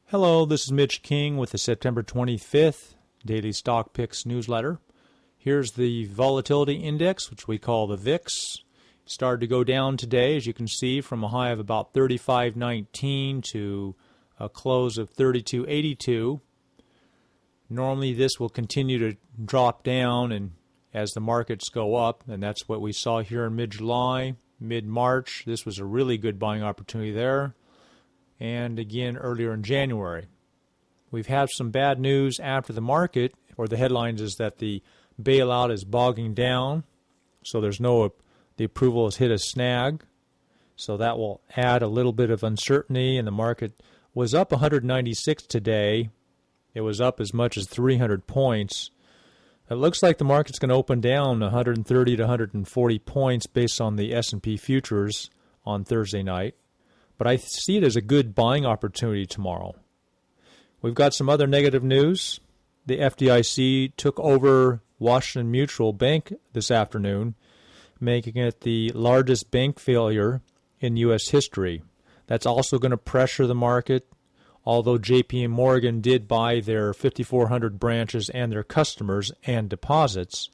Hello, this is Mitch King with the September 25th Daily Stock Picks newsletter. Here's the volatility index, which we call the VIX. It started to go down today, as you can see, from a high of about 35.19 to a close of 32.82. Normally this will continue to drop down and as the markets go up, and that's what we saw here in mid-July, mid-March. This was a really good buying opportunity there. And again earlier in January. We've had some bad news after the market, or the headlines is that the bailout is bogging down, so the approval has hit a snag, so that will add a little bit of uncertainty, and the market was up 196 today. It was up as much as 300 points. It looks like the market's going to open down 130 to 140 points based on the S&P futures on Thursday night. But I see it as a good buying opportunity tomorrow. We've got some other negative news. The FDIC took over Washington Mutual Bank this afternoon, making it the largest bank failure in U.S. history. That's also going to pressure the market, although JP Morgan did buy their 5,400 branches and their customers and deposits.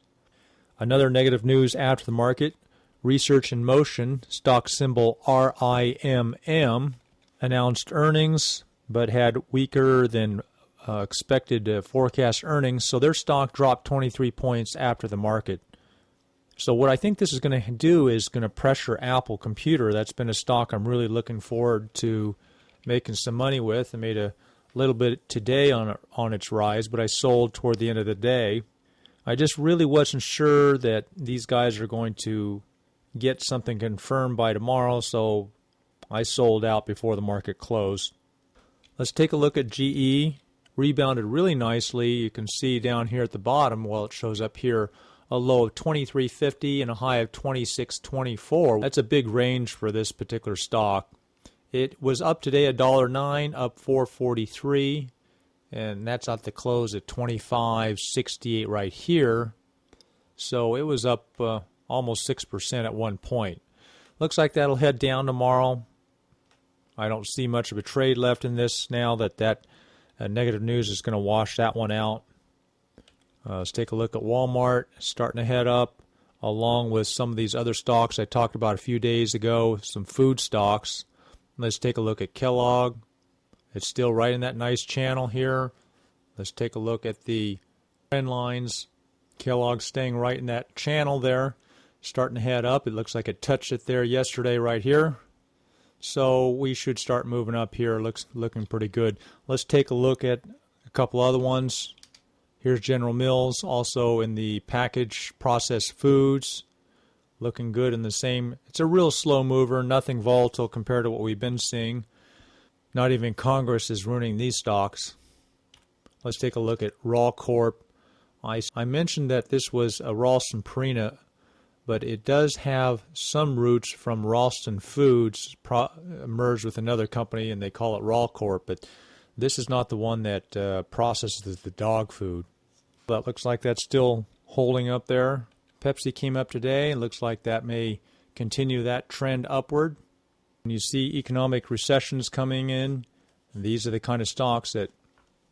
Another negative news after the market. Research in Motion, stock symbol RIMM, announced earnings but had weaker than expected forecast earnings, so their stock dropped 23 points after the market. So what I think this is going to do is going to pressure Apple Computer. That's been a stock I'm really looking forward to making some money with. I made a little bit today on its rise, but I sold toward the end of the day. I just really wasn't sure that these guys are going to get something confirmed by tomorrow, so I sold out before the market closed. Let's take a look at GE. Rebounded really nicely. You can see down here at the bottom, well, it shows up here, a low of 23.50 and a high of 26.24. That's a big range for this particular stock. It was up today $1.09, up 4.43, and that's at the close at 25.68 right here. So it was up almost 6% at one point. Looks like that'll head down tomorrow. I don't see much of a trade left in this now that negative news is going to wash that one out. Let's take a look at Walmart, starting to head up, along with some of these other stocks I talked about a few days ago, some food stocks. Let's take a look at Kellogg. It's still right in that nice channel here. Let's take a look at the trend lines. Kellogg staying right in that channel there. Starting to head up. It looks like it touched it there yesterday right here. So we should start moving up here. Looking pretty good. Let's take a look at a couple other ones. Here's General Mills, also in the packaged processed foods. Looking good in the same. It's a real slow mover, nothing volatile compared to what we've been seeing. Not even Congress is ruining these stocks. Let's take a look at Raw Corp. I mentioned that this was a Ralston Purina, but it does have some roots from Ralston Foods, merged with another company, and they call it Raw Corp. But this is not the one that processes the dog food. That looks like that's still holding up there. Pepsi came up today, and looks like that may continue that trend upward. When you see economic recessions coming in, these are the kind of stocks that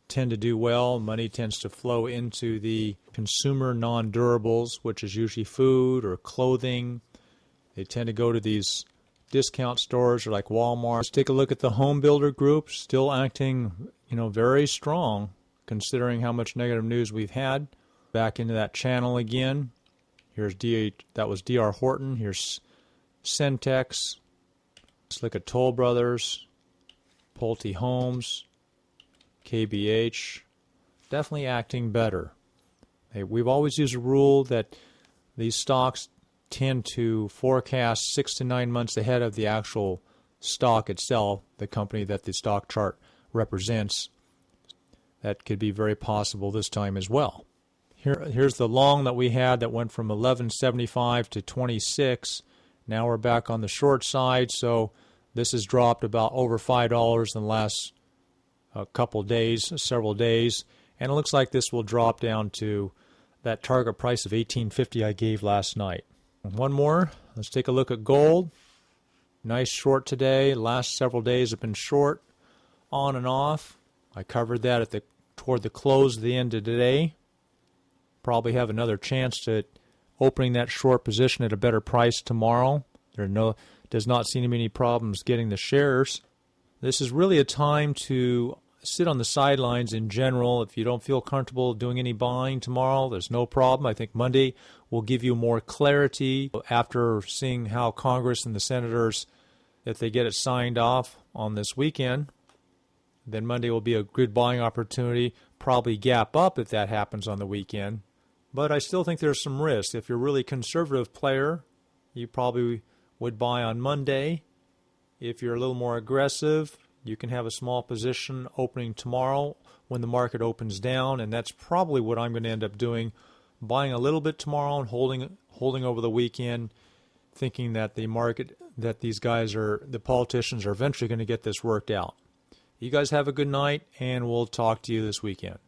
tend to do well. Money tends to flow into the consumer non-durables, which is usually food or clothing. They tend to go to these discount stores or like Walmart. Let's take a look at the home builder group, still acting, very strong considering how much negative news we've had. Back into that channel again. Here's that was D.R. Horton. Here's Centex. Let's look at Toll Brothers, Pulte Homes, KBH, definitely acting better. We've always used a rule that these stocks tend to forecast 6 to 9 months ahead of the actual stock itself, the company that the stock chart represents. That could be very possible this time as well. Here's the long that we had that went from 11.75 to 26. Now we're back on the short side, so this has dropped about over $5 in the last several days, and it looks like this will drop down to that target price of $18.50 I gave last night. One more. Let's take a look at gold. Nice short today. Last several days have been short, on and off. I covered that toward the close of the end of today. Probably have another chance at opening that short position at a better price tomorrow. Does not seem to be any problems getting the shares. This is really a time to sit on the sidelines in general. If you don't feel comfortable doing any buying tomorrow, there's no problem. I think Monday will give you more clarity after seeing how Congress and the senators, if they get it signed off on this weekend. Then Monday will be a good buying opportunity, probably gap up if that happens on the weekend. But I still think there's some risk. If you're a really conservative player, you probably would buy on Monday. If you're a little more aggressive, you can have a small position opening tomorrow when the market opens down, and that's probably what I'm going to end up doing, buying a little bit tomorrow and holding over the weekend, thinking that the market, that the politicians are eventually going to get this worked out. You guys have a good night, and we'll talk to you this weekend.